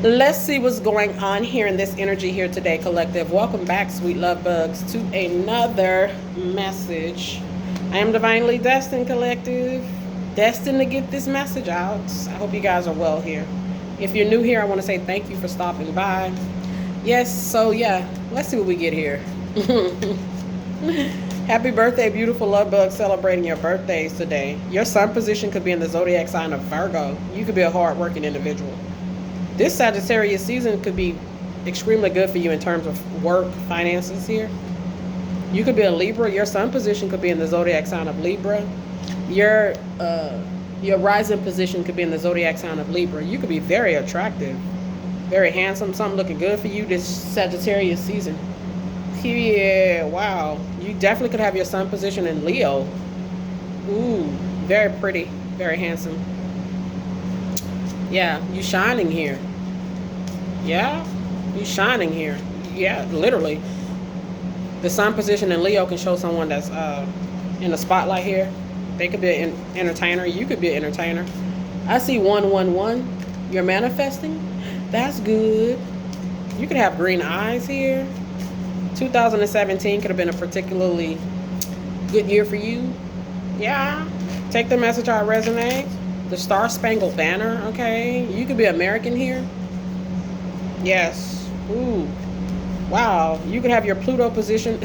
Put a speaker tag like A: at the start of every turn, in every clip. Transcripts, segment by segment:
A: Let's see what's going on here in this energy here today, collective. Welcome back, sweet love bugs, to another message. I am divinely destined, collective. Destined to get this message out. I hope you guys are well here. If you're new here, I want to say thank you for stopping by. Yes, so yeah, let's see what we get here. Happy birthday, beautiful love bug, celebrating your birthdays today. Your sun position could be in the zodiac sign of Virgo. You could be a hard-working individual. This Sagittarius season could be extremely good for you in terms of work, finances here. You could be a Libra. Your sun position could be in the zodiac sign of Libra. Your your rising position could be in the zodiac sign of Libra. You could be very attractive, very handsome, something looking good for you this Sagittarius season. Yeah, wow. You definitely could have your sun position in Leo. Ooh, very pretty, very handsome. Yeah, you shining here. Yeah, you shining here. Yeah, literally. The sun position in Leo can show someone that's in the spotlight here. They could be an entertainer. You could be an entertainer. I see 111. You're manifesting. That's good. You could have green eyes here. 2017 could have been a particularly good year for you. Yeah. Take the message how it resonates. The Star Spangled Banner, okay? You could be American here. Yes. Ooh. Wow. You could have your Pluto position.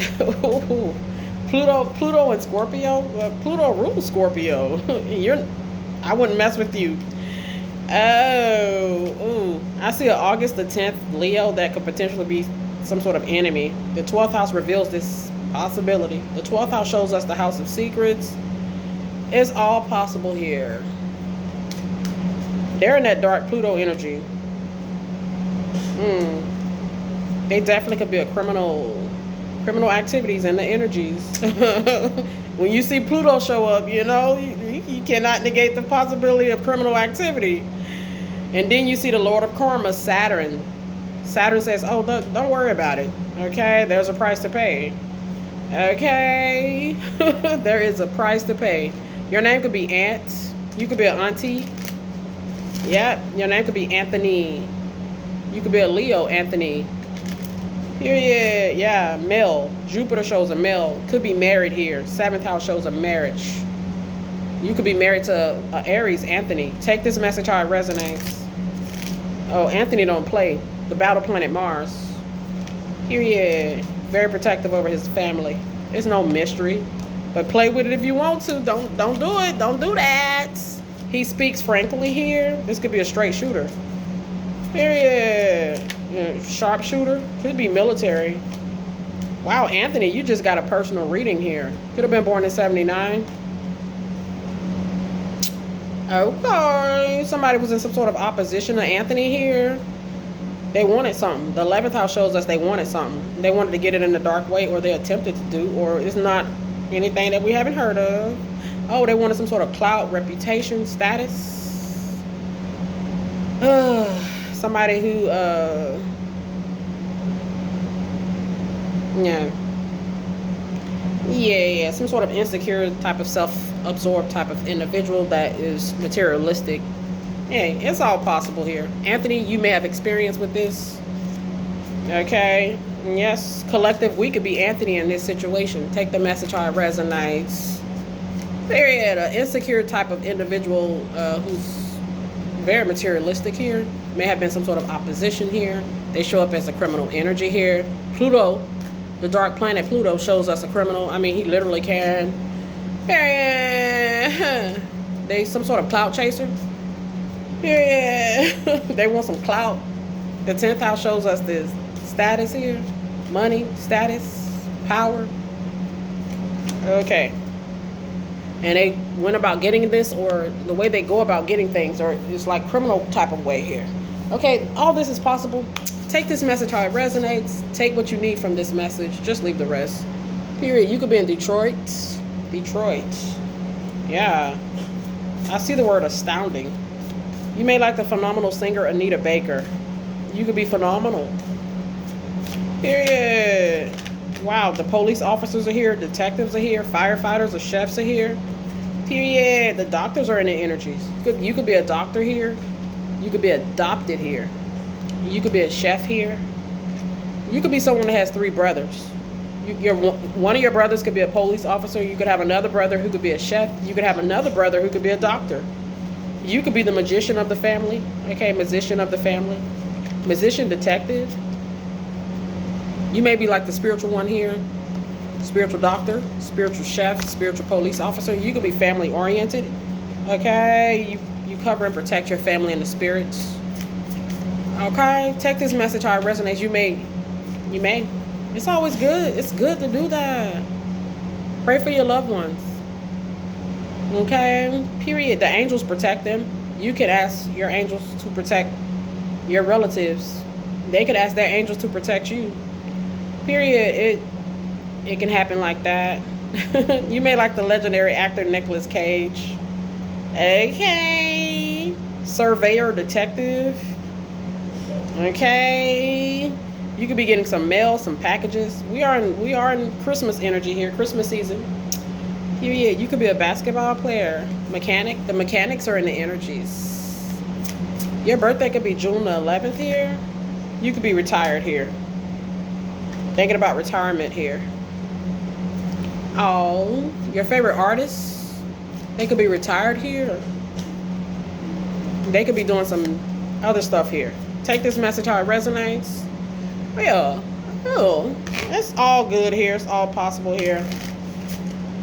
A: Pluto and Scorpio. Pluto rules Scorpio. I wouldn't mess with you. Oh, ooh. I see an August the 10th Leo that could potentially be some sort of enemy. The 12th house reveals this possibility. The 12th house shows us the house of secrets. It's all possible here. They're in that dark Pluto energy. They definitely could be a criminal activities and the energies. When you see Pluto show up, you cannot negate the possibility of criminal activity. And then you see the Lord of Karma, Saturn. Saturn says, oh, don't worry about it. Okay, there's a price to pay. Okay, there is a price to pay. Your name could be Aunt. You could be an auntie. Yeah, your name could be Anthony. You could be a Leo, Anthony. Period. Yeah, male. Jupiter shows a male. Could be married here. 7th house shows a marriage. You could be married to Aries, Anthony. Take this message how it resonates. Oh, Anthony don't play. The battle planet Mars. Period. Very protective over his family. It's no mystery. But play with it if you want to. Don't do it. Don't do that. He speaks frankly here. This could be a straight shooter. Period. Sharpshooter. Could be military. Wow, Anthony, you just got a personal reading here. Could have been born in 79. Okay. Somebody was in some sort of opposition to Anthony here. They wanted something. The 11th house shows us they wanted something. They wanted to get it in the dark way, or they attempted to do, or it's not anything that we haven't heard of. Oh, they wanted some sort of clout, reputation, status. Somebody who, yeah, some sort of insecure type of self-absorbed type of individual that is materialistic. Hey, it's all possible here. Anthony, you may have experience with this. Okay. Yes, collective, we could be Anthony in this situation. Take the message how it resonates. Period. An insecure type of individual who's very materialistic here. May have been some sort of opposition here. They show up as a criminal energy here. Pluto, the dark planet Pluto, shows us a criminal. I mean, he literally can. Period. They some sort of clout chaser. Period. They want some clout. The 10th house shows us this status here. Money, status, power. Okay. And they went about getting this, or the way they go about getting things, or it's like criminal type of way here. Okay, all this is possible. Take this message how it resonates. Take what you need from this message. Just leave the rest. Period. You could be in Detroit. Detroit. Yeah. I see the word astounding. You may like the phenomenal singer Anita Baker. You could be phenomenal. Period. Wow, the police officers are here, detectives are here, firefighters or chefs are here. Period. The doctors are in the energies. You could be a doctor here. You could be adopted here. You could be a chef here. You could be someone that has 3 brothers. One of your brothers could be a police officer. You could have another brother who could be a chef. You could have another brother who could be a doctor. You could be the magician of the family. Okay, musician of the family. Musician, detective. You may be like the spiritual one here. Spiritual doctor, spiritual chef, spiritual police officer. You could be family oriented. Okay, you cover and protect your family and the spirits. Okay, take this message how it resonates. You may. It's always good. It's good to do that. Pray for your loved ones. Okay, period. The angels protect them. You could ask your angels to protect your relatives. They could ask their angels to protect you. Period. It can happen like that. You may like the legendary actor Nicolas Cage. Okay. Surveyor, detective. Okay. You could be getting some mail, some packages. We are in Christmas energy here, Christmas season. Period. You could be a basketball player, mechanic. The mechanics are in the energies. Your birthday could be June the 11th here. You could be retired here. Thinking about retirement here. Oh, your favorite artists, they could be retired here. They could be doing some other stuff here. Take this message how it resonates. Yeah, oh, it's all good here. It's all possible here.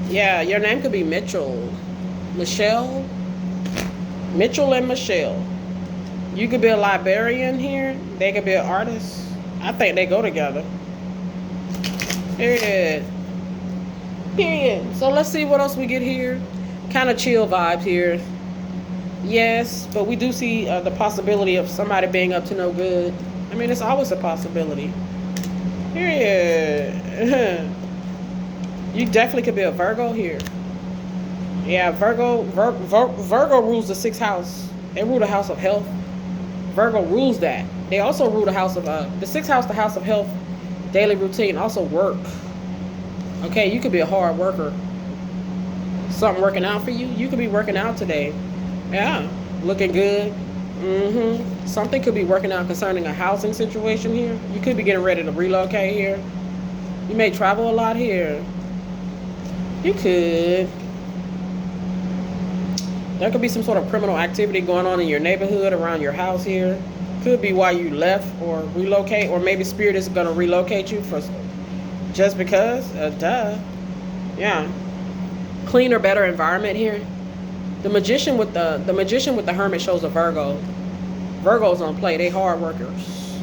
A: Yeah, your name could be Mitchell. Michelle. Mitchell and Michelle. You could be a librarian here. They could be an artist. I think they go together. Period. Period. So let's see what else we get here. Kind of chill vibes here. Yes, but we do see the possibility of somebody being up to no good. I mean, it's always a possibility. Period. You definitely could be a Virgo here. Yeah, Virgo rules the 6th house. They rule the house of health. Virgo rules that. They also rule the house of the 6th house, the house of health, daily routine, also work. Okay, you could be a hard worker. Something working out for you. You could be working out today. Yeah, looking good. Something could be working out concerning a housing situation here. You could be getting ready to relocate here. You may travel a lot here. You could. There could be some sort of criminal activity going on in your neighborhood, around your house here. Could be why you left or relocate, or maybe Spirit is going to relocate you for just because. Duh. Yeah. Cleaner, better environment here. The magician with the Hermit shows a Virgo. Virgos don't play. They hard workers.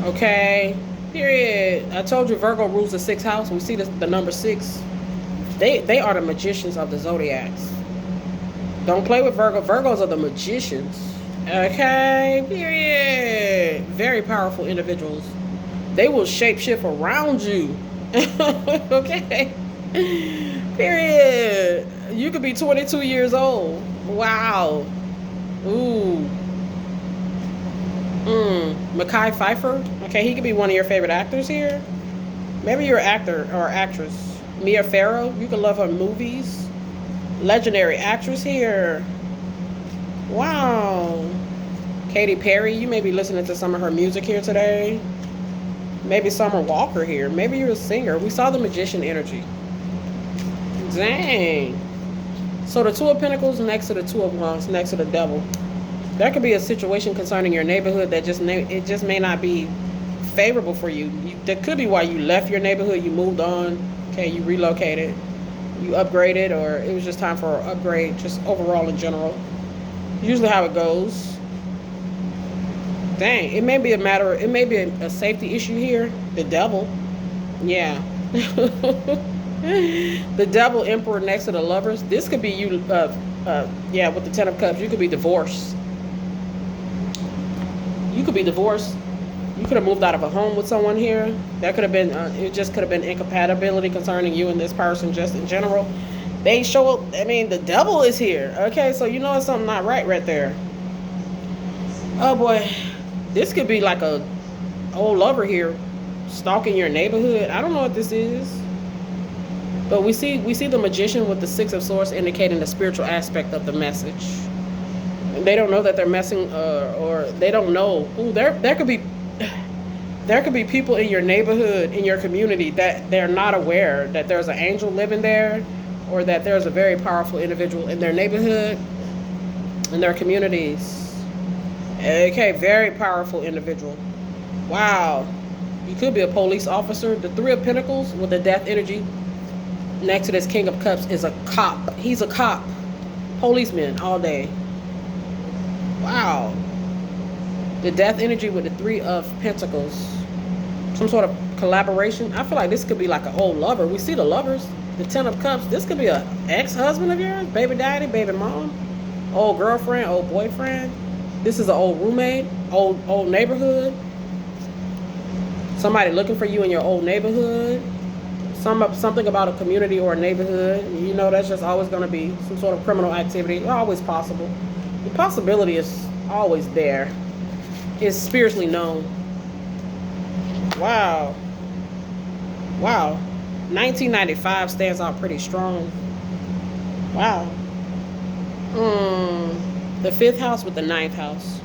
A: Okay. Period. I told you Virgo rules the 6th house. We see the number 6. They are the magicians of the zodiacs. Don't play with Virgo. Virgos are the magicians. Okay. Period. Very powerful individuals. They will shapeshift around you. Okay. Period. You could be 22 years old. Wow. Ooh. Mekhi Phifer. Okay, he could be one of your favorite actors here. Maybe you're an actor or actress. Mia Farrow. You can love her movies. Legendary actress here. Wow. Katy Perry. You may be listening to some of her music here today. Maybe Summer Walker here. Maybe you're a singer. We saw the magician energy. Dang. So the 2 of Pentacles next to the 2 of Wands, next to the Devil. There could be a situation concerning your neighborhood that just may not be favorable for you. That could be why you left your neighborhood. You moved on. Okay, you relocated. You upgraded, or it was just time for an upgrade, just overall in general. Usually how it goes. Dang, it may be a safety issue here. The Devil. Yeah. The Devil, Emperor next to the Lovers. This could be you, yeah, with the 10 of Cups. You could be divorced. You could be divorced. You could have moved out of a home with someone here. That could have been, it just could have been incompatibility concerning you and this person just in general. They show up, I mean, the Devil is here. Okay, so you know it's something not right there. Oh boy. This could be like a old lover here stalking your neighborhood. I don't know what this is. But we see the Magician with the 6 of Swords indicating the spiritual aspect of the message. They don't know that they're messing, or they don't know. Ooh, there could be people in your neighborhood, in your community, that they're not aware that there's an angel living there, or that there's a very powerful individual in their neighborhood, in their communities. Okay, very powerful individual. Wow. You could be a police officer. The Three of Pentacles with the death energy next to this King of Cups is a cop. He's a cop. Policeman all day. Wow. The death energy with the Three of Pentacles. Some sort of collaboration. I feel like this could be like an old lover. We see the lovers. The Ten of Cups. This could be an ex-husband of yours. Baby daddy, baby mom. Old girlfriend, old boyfriend. This is an old roommate. Old neighborhood. Somebody looking for you in your old neighborhood. Something about a community or a neighborhood. You know, that's just always going to be some sort of criminal activity. Always possible. The possibility is always there. It's spiritually known. Wow. Wow. 1995 stands out pretty strong. Wow. The 5th house with the 9th house.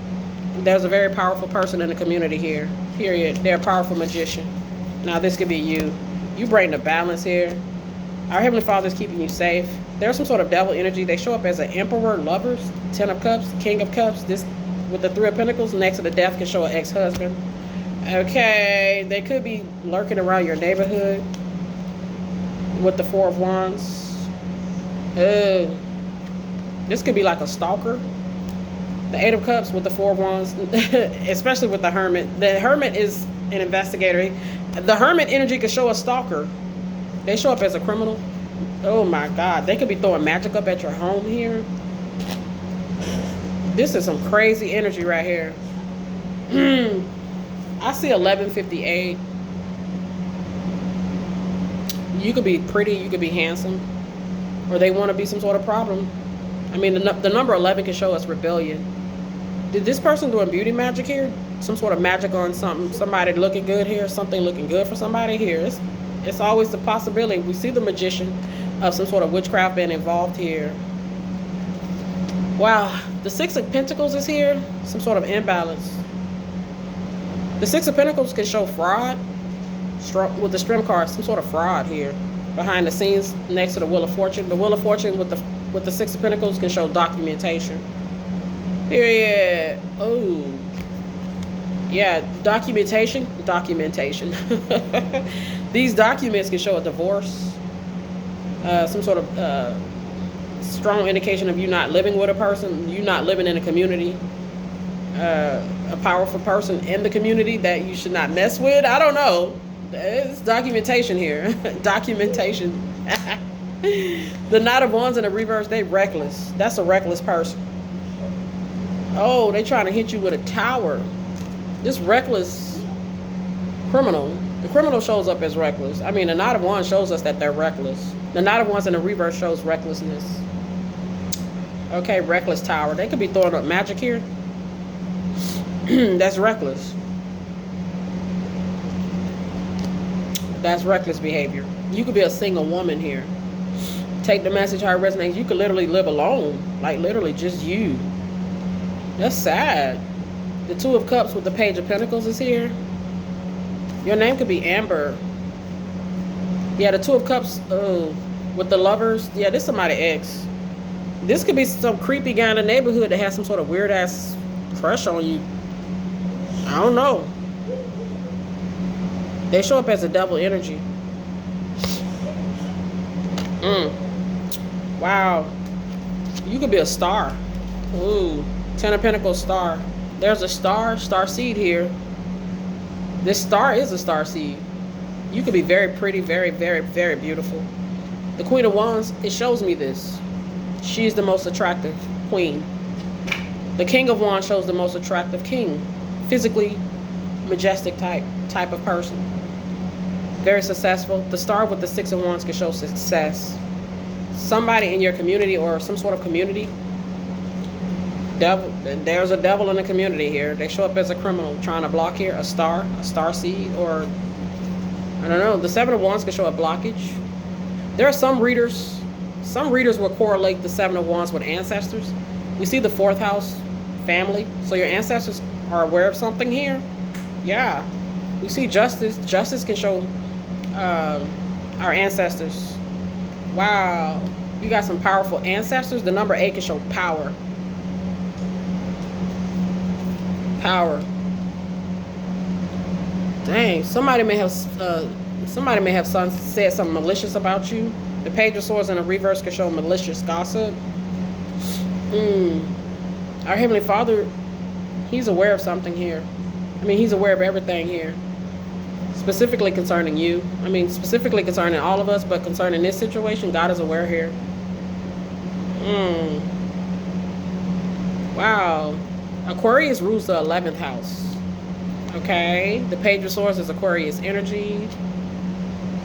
A: There's a very powerful person in the community here. Period. They're a powerful magician. Now this could be you. You bring the balance here. Our Heavenly Father is keeping you safe. There's some sort of devil energy. They show up as an emperor, lovers, 10 of Cups, King of Cups. This with the 3 of Pentacles next to the death can show an ex-husband. Okay, they could be lurking around your neighborhood with the 4 of Wands. This could be like a stalker. The 8 of Cups with the 4 of Wands, especially with the Hermit. The Hermit is an investigator. The Hermit energy could show a stalker. They show up as a criminal. Oh my God. They could be throwing magic up at your home here. This is some crazy energy right here. I see 1158. You could be pretty, you could be handsome, or they want to be some sort of problem. I mean, the number 11 can show us rebellion. Did this person doing beauty magic here? Some sort of magic on something, somebody looking good here, something looking good for somebody here. It's always the possibility. We see the magician of some sort of witchcraft being involved here. Wow, the 6 of Pentacles is here. Some sort of imbalance. The 6 of Pentacles can show fraud. With the Strength card, some sort of fraud here. Behind the scenes next to the Wheel of Fortune. The Wheel of Fortune with the 6 of Pentacles can show documentation. Period. Oh. Yeah, documentation. These documents can show a divorce. Some sort of strong indication of you not living with a person, you not living in a community. A powerful person in the community that you should not mess with. I don't know. It's documentation here. Documentation. The Knight of Wands in the reverse, they reckless. That's a reckless person. Oh, they trying to hit you with a tower. This reckless criminal. The criminal shows up as reckless. I mean, the Knight of Wands shows us that they're reckless. The Knight of Wands in the reverse shows recklessness. Okay, reckless tower. They could be throwing up magic here. That's reckless. That's reckless behavior. You could be a single woman here. Take the message how it resonates. You could literally live alone. Like literally just you. That's sad. The 2 of Cups with the Page of Pentacles is here. Your name could be Amber. Yeah, the 2 of Cups with the lovers. Yeah, this is somebody ex. This could be some creepy guy in the neighborhood that has some sort of weird ass crush on you. I don't know. They show up as a double energy. Wow. You could be a star. Ooh. 10 of Pentacles star. There's a star seed here. This star is a star seed. You could be very pretty, very, very, very beautiful. The Queen of Wands, it shows me this. She's the most attractive queen. The King of Wands shows the most attractive king. Physically majestic type of person. Very successful. The star with the 6 of Wands can show success. Somebody in your community or some sort of community. There's a devil in the community here. They show up as a criminal trying to block here. A star seed, or I don't know. The 7 of Wands can show a blockage. There are some readers will correlate the 7 of Wands with ancestors. We see the 4th house family. So your ancestors are aware of something here. Yeah. We see justice. Justice can show our ancestors. Wow. You got some powerful ancestors. The number 8 can show power. Power. Dang. Somebody may have said something malicious about you. The Page of Swords in the reverse can show malicious gossip. Our Heavenly Father, He's aware of something here. I mean, He's aware of everything here. Specifically concerning you. I mean, specifically concerning all of us, but concerning this situation, God is aware here. Wow. Aquarius rules the 11th house. Okay. The Page of Swords is Aquarius energy.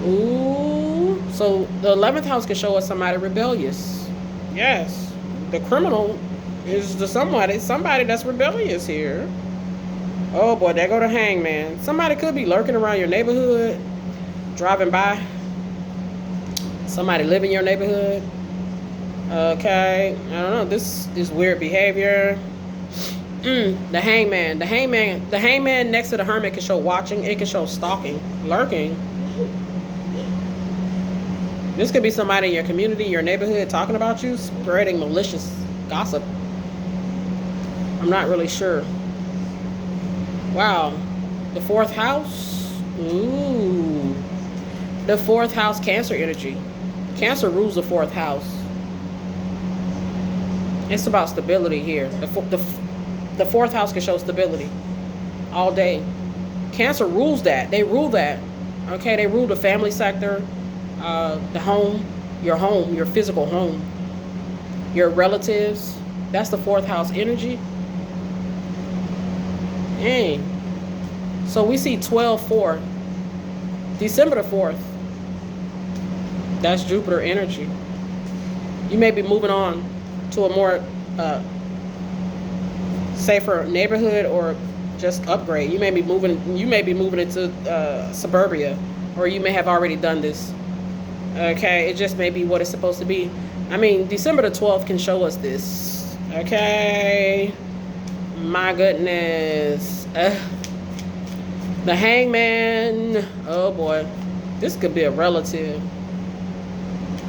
A: Ooh. So the 11th house can show us somebody rebellious. Yes. The criminal is somebody that's rebellious here. Oh boy, there go the Hangman. Somebody could be lurking around your neighborhood, driving by. Somebody live in your neighborhood. Okay, I don't know. This is weird behavior. The Hangman. The Hangman next to the Hermit can show watching. It can show stalking, lurking. This could be somebody in your community, your neighborhood, talking about you, spreading malicious gossip. I'm not really sure. Wow. The 4th house. Ooh. The 4th house, Cancer energy. Cancer rules the 4th house. It's about stability here. The 4th house can show stability all day. Cancer rules that. They rule that. Okay, they rule the family sector, the home, your physical home, your relatives. That's the 4th house energy. Dang. So we see 12/4. December the 4th. That's Jupiter energy. You may be moving on to a more safer neighborhood or just upgrade. You may be moving into suburbia, or you may have already done this. Okay, it just may be what it's supposed to be. I mean, December the 12th can show us this. Okay. My goodness. The Hangman. Oh boy. This could be a relative.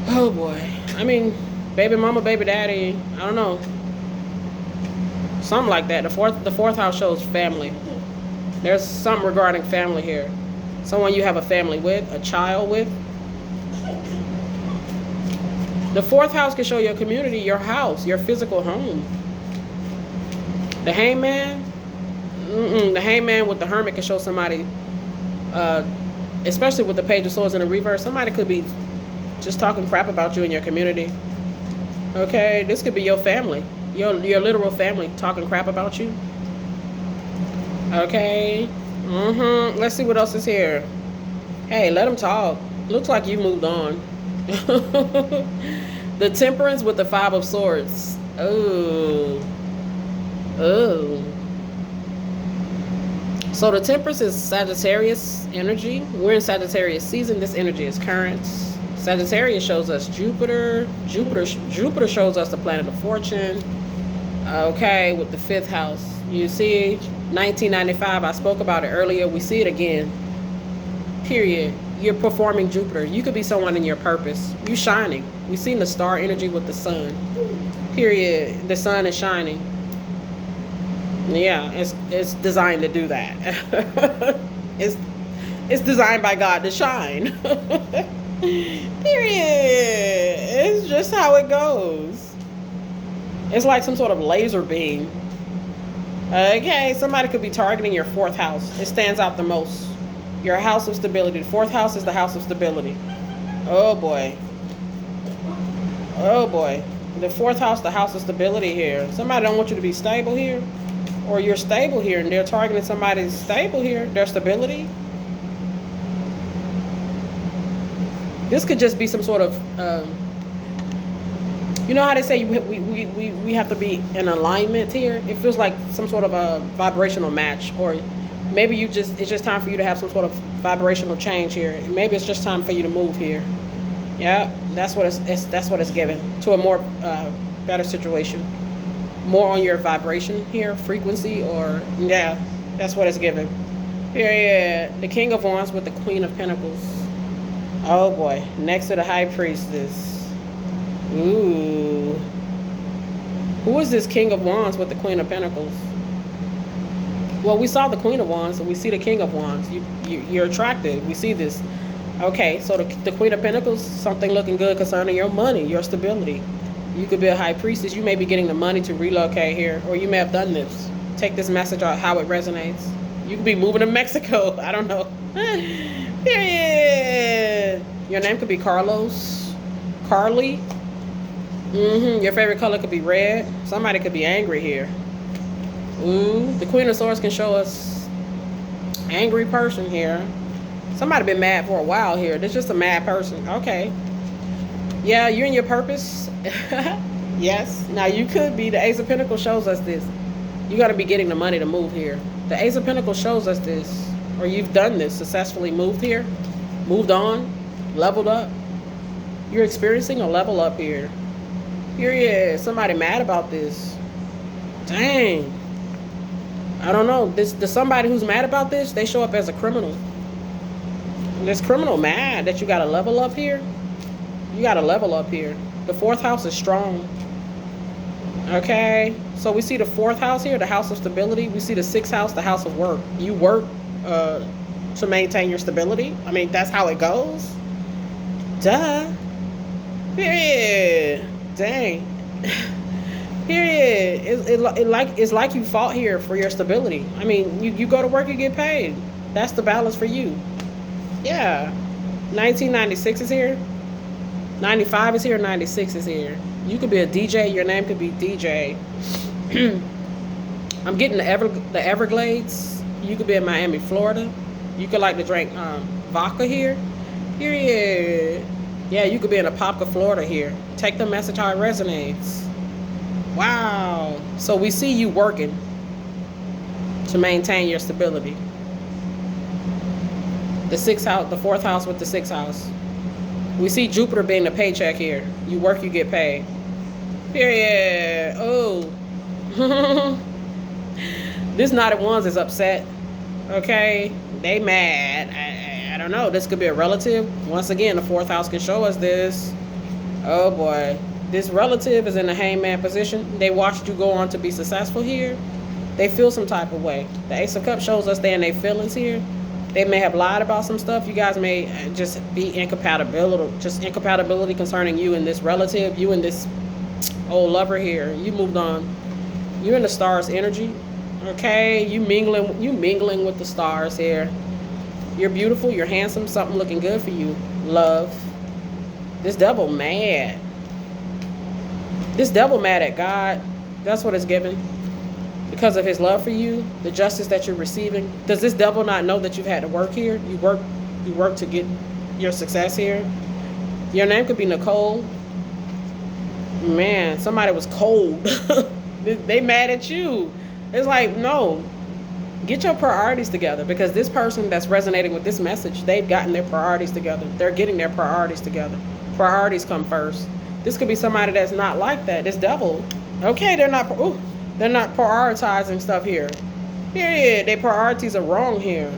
A: Oh boy. I mean, baby mama, baby daddy. I don't know. Something like that. The fourth house shows family. There's something regarding family here. Someone you have a family with, a child with. The 4th house can show your community, your house, your physical home. The Hangman, the Hangman with the Hermit can show somebody, especially with the Page of Swords in the reverse, somebody could be just talking crap about you in your community. Okay, this could be your family, your literal family talking crap about you. Okay, let's see what else is here. Hey, let them talk. Looks like you moved on. The Temperance with the 5 of Swords. Oh. So the Temperance is Sagittarius energy. We're in Sagittarius season. This energy is current. Sagittarius shows us Jupiter. Jupiter shows us the planet of fortune. Okay, with the 5th house. You see, 1995, I spoke about it earlier. We see it again. Period. You're performing Jupiter. You could be someone in your purpose. You shining. We've seen the star energy with the sun. Period. The sun is shining. Yeah, it's designed to do that. It's designed by God to shine. Period. It's just how it goes. It's like some sort of laser beam. Okay, somebody could be targeting your 4th house. It stands out the most. Your house of stability. The 4th house is the house of stability. Oh boy. Oh boy. The 4th house, the house of stability here. Somebody don't want you to be stable here. Or you're stable here and they're targeting somebody's stable here. Their stability. This could just be some sort of, you know how they say we have to be in alignment here? It feels like some sort of a vibrational match, or maybe it's just time for you to have some sort of vibrational change here. Maybe it's just time for you to move here. Yeah, that's what it's given, to a more better situation. more on your vibration here, frequency, or yeah, that's what it's given. Period. The King of Wands with the Queen of Pentacles. Oh boy. Next to the High Priestess. Ooh. Who is this King of Wands with the Queen of Pentacles? Well, we saw the Queen of Wands and we see the King of Wands. You're attracted. We see this. Okay, so the Queen of Pentacles, something looking good concerning your money, your stability. You could be a High Priestess. You may be getting the money to relocate here, or you may have done this. Take this message out, how it resonates. You could be moving to Mexico. I don't know. Period. Your name could be Carlos, Carly. Your favorite color could be red. Somebody could be angry here. Ooh, the Queen of Swords can show us angry person here. Somebody been mad for a while here. There's just a mad person. Okay. Yeah, you're in your purpose. Yes. Now you could be. The Ace of Pentacles shows us this. You got to be getting the money to move here. The Ace of Pentacles shows us this. Or you've done this, successfully moved here, moved on, leveled up. You're experiencing a level up here. Period. Somebody mad about this. Dang. I don't know. The somebody who's mad about this, they show up as a criminal. This criminal mad that you got to level up here. You got to level up here. The 4th house is strong. Okay. So we see the 4th house here, the house of stability. We see the 6th house, the house of work. You work to maintain your stability. I mean, that's how it goes. Duh. Period. Dang. Period. It's like you fought here for your stability. I mean, you go to work, you get paid. That's the balance for you. Yeah. 1996 is here. 95 is here. 96 is here. You could be a DJ. Your name could be DJ. I'm getting the Everglades. You could be in Miami, Florida. You could like to drink vodka here. Period. Yeah, you could be in Apopka, Florida here. Take the message how it resonates. Wow. So we see you working to maintain your stability. The 6th house, the 4th house with the 6th house. We see Jupiter being the paycheck here. You work, you get paid. Period. Oh. This Knight of Wands is upset. Okay. They mad. I don't know. This could be a relative. Once again, the 4th house can show us this. Oh boy. This relative is in the hangman position. They watched you go on to be successful here. They feel some type of way. The Ace of Cups shows us they're in their feelings here. They may have lied about some stuff. You guys may just be incompatibility concerning you and this relative, you and this old lover here. You moved on. You're in the stars energy. Okay, you mingling with the stars here. You're beautiful, you're handsome, something looking good for you. Love. This devil mad. This devil mad at God. That's what it's given. Because of his love for you, the justice that you're receiving. Does this devil not know that you've had to work here? You work to get your success here. Your name could be Nicole. Man, somebody was cold. They mad at you. It's like, no. Get your priorities together, because this person that's resonating with this message, they've gotten their priorities together. They're getting their priorities together. Priorities come first. This could be somebody that's not like that. This devil. Okay, they're not prioritizing stuff here. Period. Their priorities are wrong here.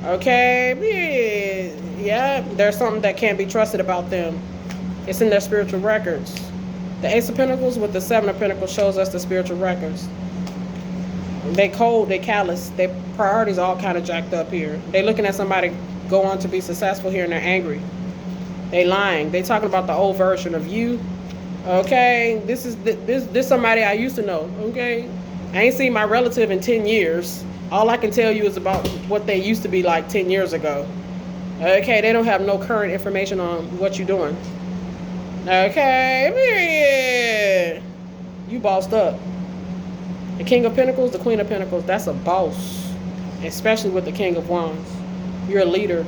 A: Okay, period. Yeah, there's something that can't be trusted about them. It's in their spiritual records. The Ace of Pentacles with the 7 of Pentacles shows us the spiritual records. They cold, they callous, their priorities all kind of jacked up here. They looking at somebody go on to be successful here and they're angry. They lying. They talking about the old version of you. Okay, this somebody I used to know. Okay, I ain't seen my relative in 10 years. All I can tell you is about what they used to be like 10 years ago. Okay, they don't have no current information on what you're doing. Okay, period. You bossed up. The King of Pentacles, the Queen of Pentacles, that's a boss. Especially with the King of Wands. You're a leader.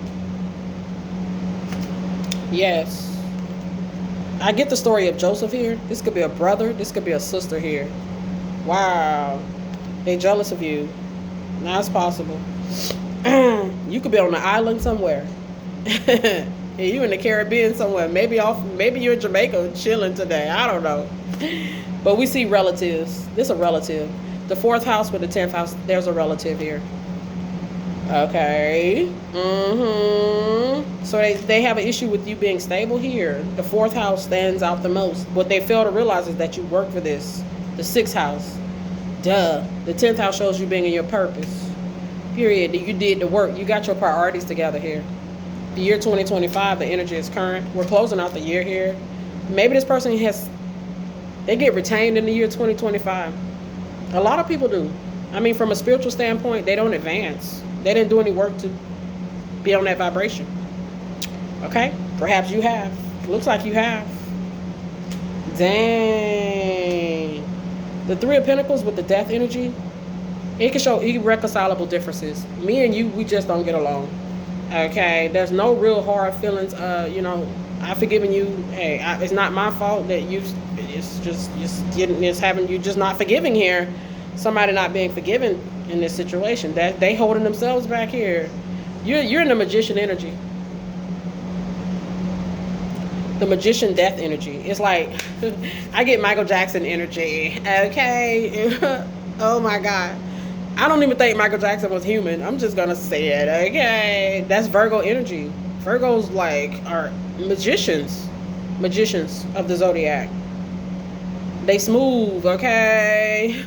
A: Yes. I get the story of Joseph here. This could be a brother. This could be a sister here. Wow. They jealous of you. Now it's possible. You could be on an island somewhere. And you in the Caribbean somewhere. Maybe you're in Jamaica chilling today. I don't know. But we see relatives. This is a relative. The 4th house with the 10th house, there's a relative here. Okay. So they have an issue with you being stable here. The 4th house stands out the most. What they fail to realize is that you work for this. The 6th house. Duh. The 10th house shows you being in your purpose. Period. You did the work. You got your priorities together here. The year 2025, the energy is current. We're closing out the year here. Maybe this person they get retained in the year 2025. A lot of people do. I mean, from a spiritual standpoint, they don't advance. They didn't do any work to be on that vibration. Okay? Perhaps you have. Looks like you have. Dang. The 3 of Pentacles with the death energy, it can show irreconcilable differences. Me and you, we just don't get along. Okay? There's no real hard feelings. I've forgiven you. Hey, it's not my fault that it's just not forgiving here. Somebody not being forgiven in this situation. That they holding themselves back here. You're in the magician energy. The magician death energy. It's like I get Michael Jackson energy. Okay. Oh my God. I don't even think Michael Jackson was human. I'm just gonna say it. Okay. That's Virgo energy. Virgos are magicians of the zodiac. They smooth, okay?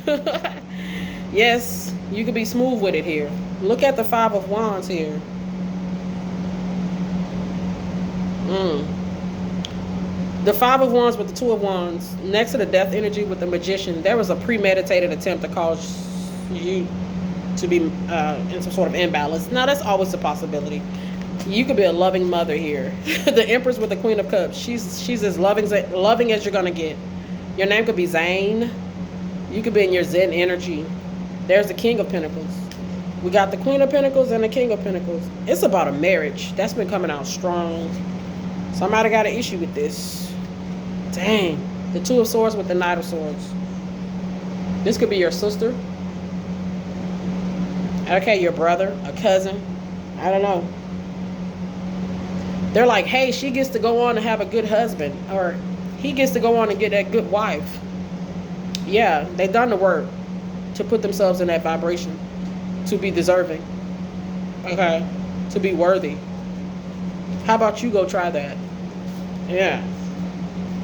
A: Yes, you could be smooth with it here. Look at the 5 of Wands here. The 5 of Wands with the 2 of Wands next to the death energy with the magician. There was a premeditated attempt to cause you to be in some sort of imbalance. Now that's always a possibility. You could be a loving mother here. The Empress with the Queen of Cups. She's as loving as you're gonna get. Your name could be Zane. You could be in your Zen energy. There's the King of Pentacles. We got the Queen of Pentacles and the King of Pentacles. It's about a marriage. That's been coming out strong. Somebody got an issue with this. Dang. The 2 of Swords with the Knight of Swords. This could be your sister. Okay, your brother, a cousin. I don't know. They're like, hey, she gets to go on and have a good husband. Or he gets to go on and get that good wife. Yeah, they've done the work to put themselves in that vibration. To be deserving. Okay? To be worthy. How about you go try that? Yeah.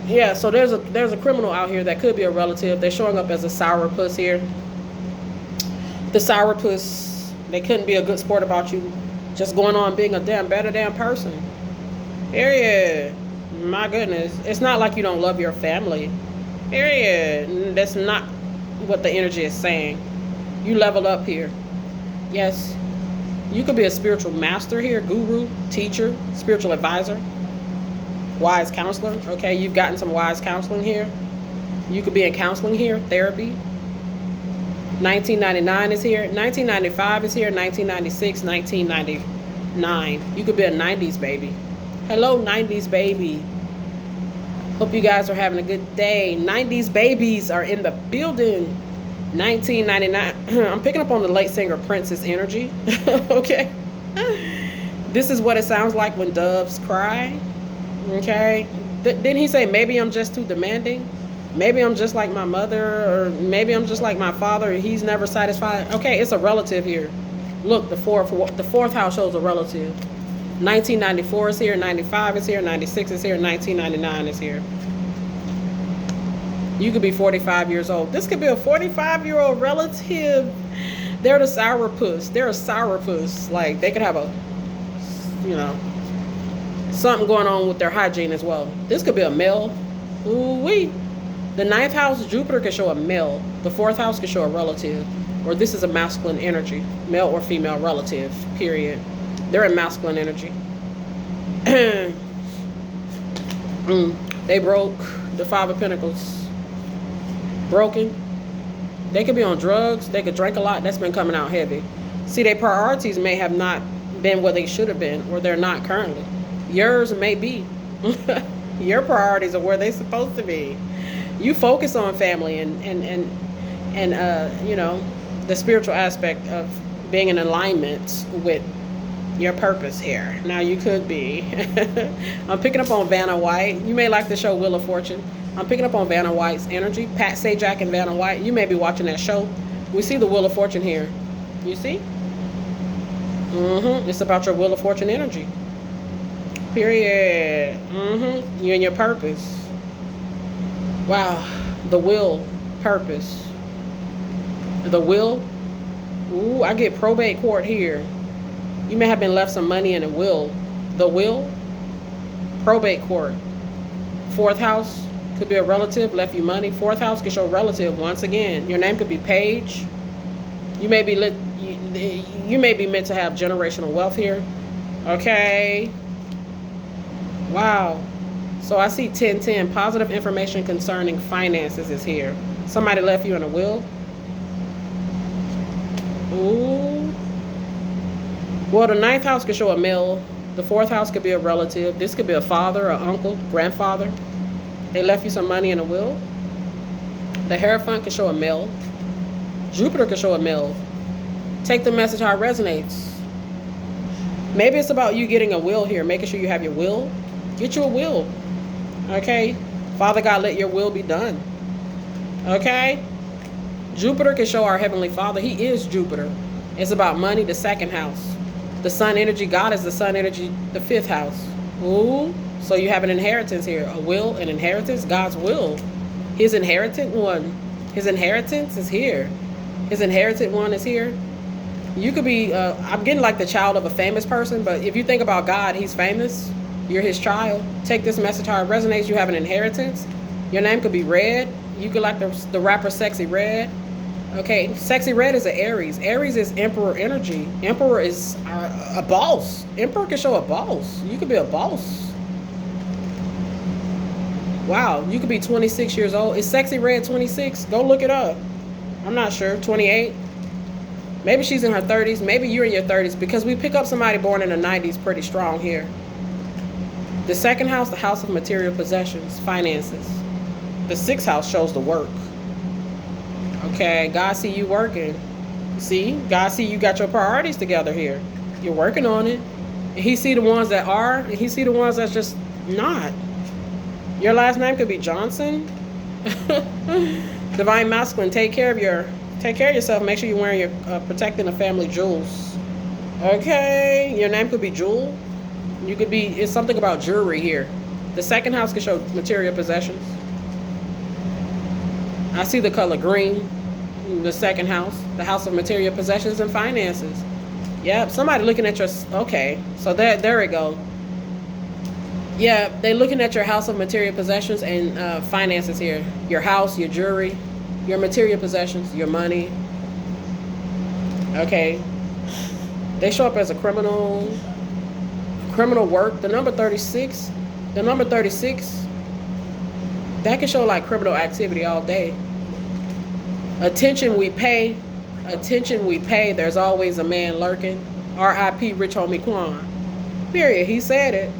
A: Yeah, so there's a criminal out here that could be a relative. They're showing up as a sourpuss here. The sourpuss, they couldn't be a good sport about you. Just going on being a better person. Period. My goodness. It's not like you don't love your family. Period. That's not what the energy is saying. You leveled up here. Yes. You could be a spiritual master here, guru, teacher, spiritual advisor, wise counselor. Okay, you've gotten some wise counseling here. You could be in counseling here, therapy. 1999 is here. 1995 is here. 1996, 1999. You could be a 90s baby. Hello, 90s baby. Hope you guys are having a good day. 90s babies are in the building. 1999. I'm picking up on the late singer Prince's energy. Okay. This is what it sounds like when doves cry. Okay. Didn't he say maybe I'm just too demanding? Maybe I'm just like my mother, or maybe I'm just like my father. He's never satisfied. Okay, it's a relative here. Look, the fourth house shows a relative. 1994 is here, 95 is here, 96 is here, 1999 is here. You could be 45 years old. This could be a 45-year-old relative. They're the sourpuss. They're a sourpuss. Like, they could have a, something going on with their hygiene as well. This could be a male. Ooh-wee. The 9th house, Jupiter, can show a male. The 4th house can show a relative. Or this is a masculine energy. Male or female relative, period. They're in masculine energy. They broke. The 5 of Pentacles. Broken. They could be on drugs. They could drink a lot. That's been coming out heavy. See, their priorities may have not been where they should have been, or they're not currently. Yours may be. Your priorities are where they're supposed to be. You focus on family and the spiritual aspect of being in alignment with your purpose here. Now you could be. I'm picking up on Vanna White. You may like the show Wheel of Fortune. I'm picking up on Vanna White's energy. Pat Sajak and Vanna White. You may be watching that show. We see the Wheel of Fortune here. You see? It's about your Wheel of Fortune energy. Period. You and your purpose. Wow. The will. Purpose. The will. Ooh, I get probate court here. You may have been left some money in a will. The will. Probate court. Fourth house. Could be a relative left you money. Fourth house could show relative once again. Your name could be Paige. You may be you may be meant to have generational wealth here. Okay. Wow. So I see 1010. Positive information concerning finances is here. Somebody left you in a will. Ooh. Well, the ninth house could show a male. The fourth house could be a relative. This could be a father, an uncle, grandfather. They left you some money in a will. The Hierophant could show a male. Jupiter could show a male. Take the message how it resonates. Maybe it's about you getting a will here, making sure you have your will. Get you a will. Okay? Father God, let your will be done. Okay? Jupiter can show our Heavenly Father. He is Jupiter. It's about money, the second house. The sun energy, God is the sun energy, the fifth house. Ooh. So you have an inheritance here. A will, an inheritance, God's will. His inherited one. His inheritance is here. His inherited one is here. You could be, I'm getting like the child of a famous person, but if you think about God, he's famous. You're his child. Take this message how it resonates. You have an inheritance. Your name could be Red. You could like the rapper Sexy Red. Okay, Sexy Red is an Aries. Aries is Emperor energy. Emperor is a boss. Emperor can show a boss. You could be a boss. Wow, you could be 26 years old. Is Sexy Red 26? Go look it up. I'm not sure. 28? Maybe she's in her 30s. Maybe you're in your 30s, because we pick up somebody born in the 90s pretty strong here. The second house, the house of material possessions, finances. The sixth house shows the work. Okay, God see you working. See, God see you got your priorities together here. You're working on it. And he see the ones that are, and he see the ones that's just not. Your last name could be Johnson. Divine Masculine, take care of yourself. Make sure you're wearing your protecting the family jewels. Okay, your name could be Jewel. You could be, it's something about jewelry here. The second house could show material possessions. I see the color green. The second house, the house of material possessions and finances. Yep, somebody looking at your, okay, so there we go. Yeah, they're looking at your house of material possessions and finances here. Your house, your jewelry, your material possessions, your money. Okay. They show up as a criminal work. The number 36, that can show like criminal activity all day. Attention we pay, there's always a man lurking. R.I.P. Rich Homie Quan. Period, he said it.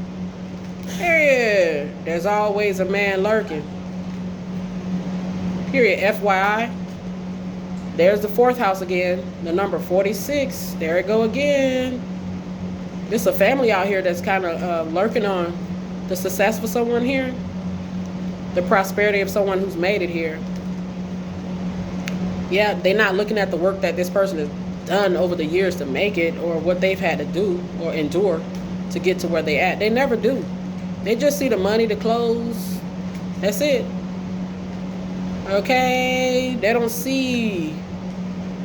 A: Period. There's always a man lurking. Period. FYI. There's the fourth house again. The number 46. There it go again. There's a family out here that's kind of lurking on the success for someone here. The prosperity of someone who's made it here. Yeah, they're not looking at the work that this person has done over the years to make it, or what they've had to do or endure to get to where they at. They never do. They just see the money, the clothes. That's it. Okay? They don't see.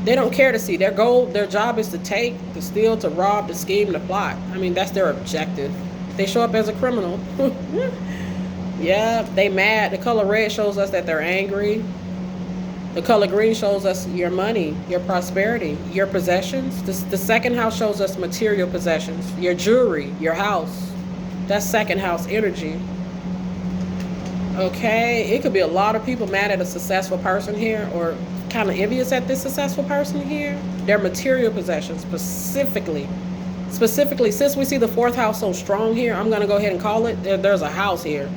A: They don't care to see. Their goal, their job is to take, to steal, to rob, to scheme, to plot. I mean, that's their objective. They show up as a criminal. Yeah, they mad. The color red shows us that they're angry. The color green shows us your money, your prosperity, your possessions. The second house shows us material possessions, your jewelry, your house. That's second house energy. Okay, it could be a lot of people mad at a successful person here, or kind of envious at this successful person here. Their material possessions specifically, since we see the fourth house so strong here, I'm going to go ahead and call it. There's a house here.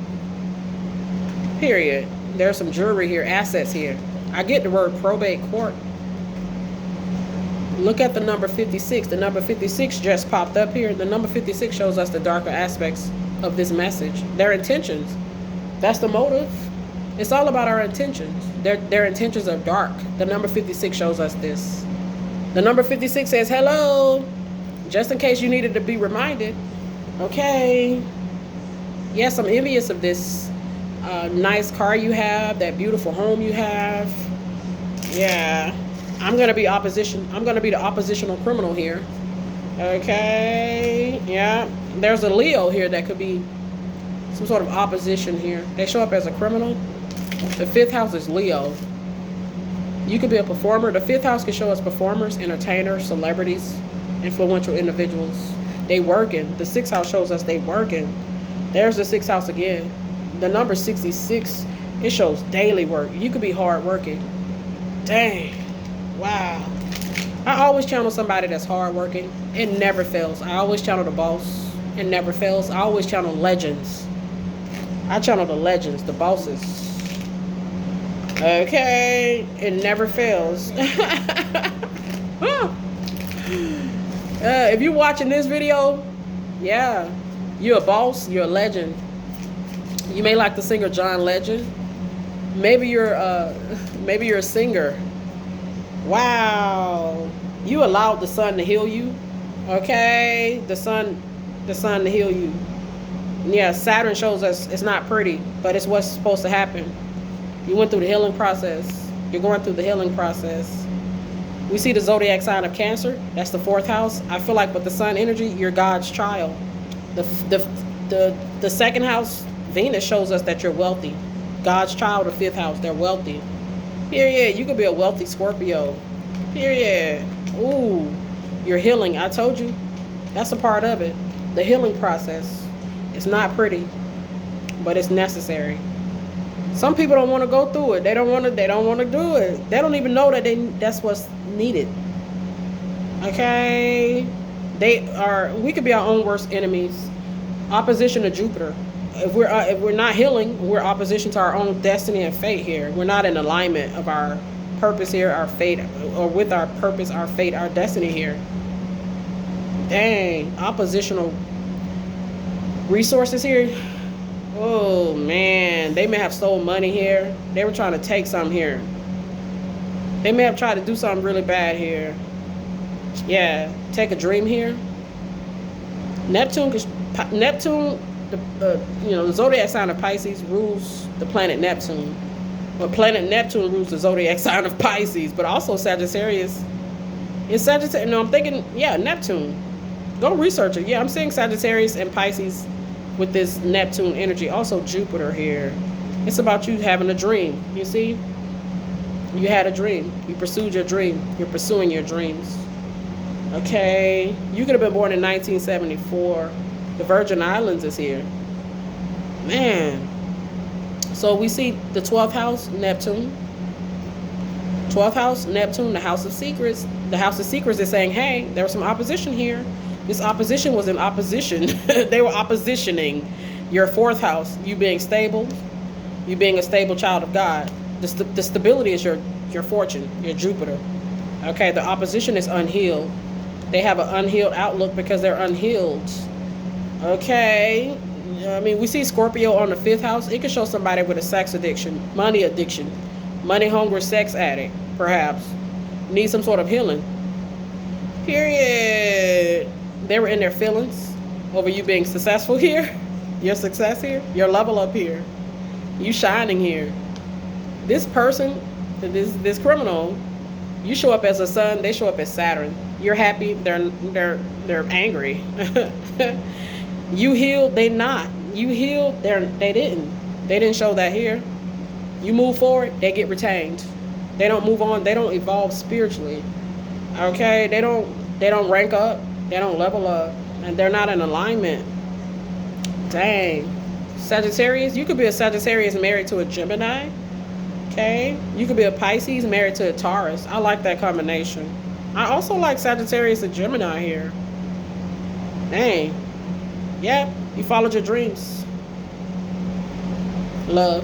A: Period. There's some jewelry here, assets here. I get the word probate court. Look at the number 56. The number 56 just popped up here. The number 56 shows us the darker aspects of this message. Their intentions. That's the motive. It's all about our intentions. Their intentions are dark. The number 56 shows us this. The number 56 says, hello, just in case you needed to be reminded. Okay. Yes, I'm envious of this nice car you have, that beautiful home you have. Yeah. I'm going to be opposition. I'm going to be the oppositional criminal here. Okay. Yeah. There's a Leo here that could be some sort of opposition here. They show up as a criminal. The 5th house is Leo. You could be a performer. The 5th house can show us performers, entertainers, celebrities, influential individuals. They working. The 6th house shows us they working. There's the 6th house again. The number 66, it shows daily work. You could be hard working. Dang. Wow. I always channel somebody that's hard working. It never fails. I always channel the boss. It never fails. I always channel legends. I channel the legends, the bosses. Okay. It never fails. If you're watching this video, yeah, you're a boss, you're a legend. You may like the singer John Legend. Maybe you're a singer. Wow. You allowed the sun to heal you. Okay? The sun to heal you. Yeah, Saturn shows us it's not pretty, but it's what's supposed to happen. You went through the healing process. You're going through the healing process. We see the zodiac sign of Cancer. That's the 4th house. I feel like with the sun energy, you're God's child. The 2nd house, Venus, shows us that you're wealthy. God's child, the 5th house, they're wealthy. Period. You could be a wealthy Scorpio. Period. Ooh, you're healing. I told you. That's a part of it. The healing process. It's not pretty, but it's necessary. Some people don't want to go through it. They don't want to do it. They don't even know that that's what's needed. Okay? We could be our own worst enemies. Opposition to Jupiter. If we're not healing, we're opposition to our own destiny and fate here. We're not in alignment of our purpose here, our fate, or with our purpose, our fate, our destiny here. Dang, oppositional resources here. Oh man, they may have stole money here. They were trying to take something here. They may have tried to do something really bad here. Yeah, take a dream here. Neptune, the zodiac sign of Pisces rules the planet Neptune. But planet Neptune rules the zodiac sign of Pisces, but also Sagittarius. It's Sagittarius. No, I'm thinking, yeah, Neptune. Go research it. Yeah, I'm seeing Sagittarius and Pisces with this Neptune energy. Also Jupiter here. It's about you having a dream. You see? You had a dream. You pursued your dream. You're pursuing your dreams. Okay. You could have been born in 1974. The Virgin Islands is here. Man. So we see the 12th house, Neptune. 12th house, Neptune, the house of secrets. The house of secrets is saying, hey, there was some opposition here. This opposition was in opposition. They were oppositioning your 4th house, you being stable, you being a stable child of God. The stability is your fortune, your Jupiter. Okay, the opposition is unhealed. They have an unhealed outlook because they're unhealed. Okay. I mean, we see Scorpio on the 5th house. It could show somebody with a sex addiction, money hungry sex addict, perhaps. Need some sort of healing. Period. They were in their feelings over you being successful here. Your success here. Your level up here. You shining here. This person, this criminal, you show up as a sun, they show up as Saturn. You're happy, they're angry. You healed, they not. You healed, they didn't show that here. You move forward, they get retained. They don't move on, they don't evolve spiritually. Okay, they don't rank up, they don't level up, and they're not in alignment. Dang. Sagittarius, you could be a Sagittarius married to a Gemini. Okay, you could be a Pisces married to a Taurus. I like that combination. I also like Sagittarius and Gemini here. Dang. Yeah, you followed your dreams. Love.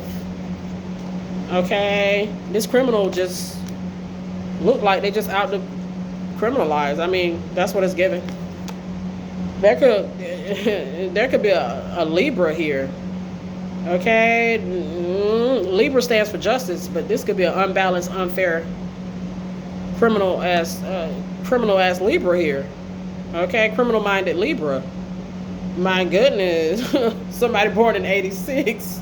A: Okay, this criminal just looked like they just out to criminalize. I mean, that's what it's given. There could be a Libra here. Okay, Libra stands for justice, but this could be an unbalanced, unfair, criminal ass Libra here. Okay, criminal minded Libra. My goodness, somebody born in '86.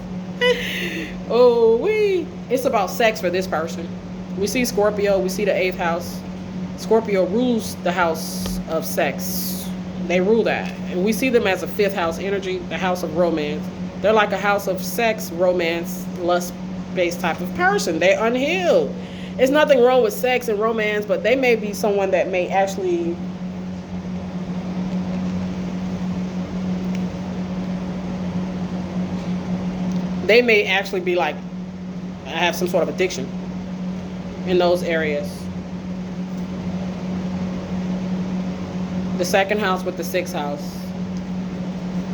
A: Oh, it's about sex for this person. We see Scorpio. We see the eighth house. Scorpio rules the house of sex. They rule that, and we see them as a fifth house energy, the house of romance. They're like a house of sex, romance, lust-based type of person. They're unhealed. There's nothing wrong with sex and romance, but they may be someone that may actually be like, have some sort of addiction in those areas. The second house with the sixth house.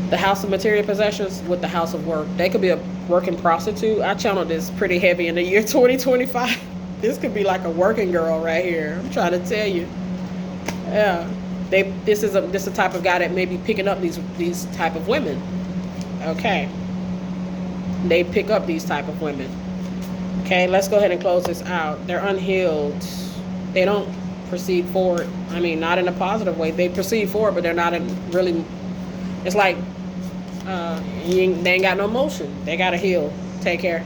A: The house of material possessions with the house of work. They could be a working prostitute. I channeled this pretty heavy in the year 2025. This could be like a working girl right here. I'm trying to tell you. Yeah. This is a type of guy that may be picking up these type of women. Okay. They pick up these type of women. Okay, let's go ahead and close this out. They're unhealed. They don't proceed forward. I mean, not in a positive way. They proceed forward, but they're not in really. It's like they ain't got no motion. They gotta heal. Take care.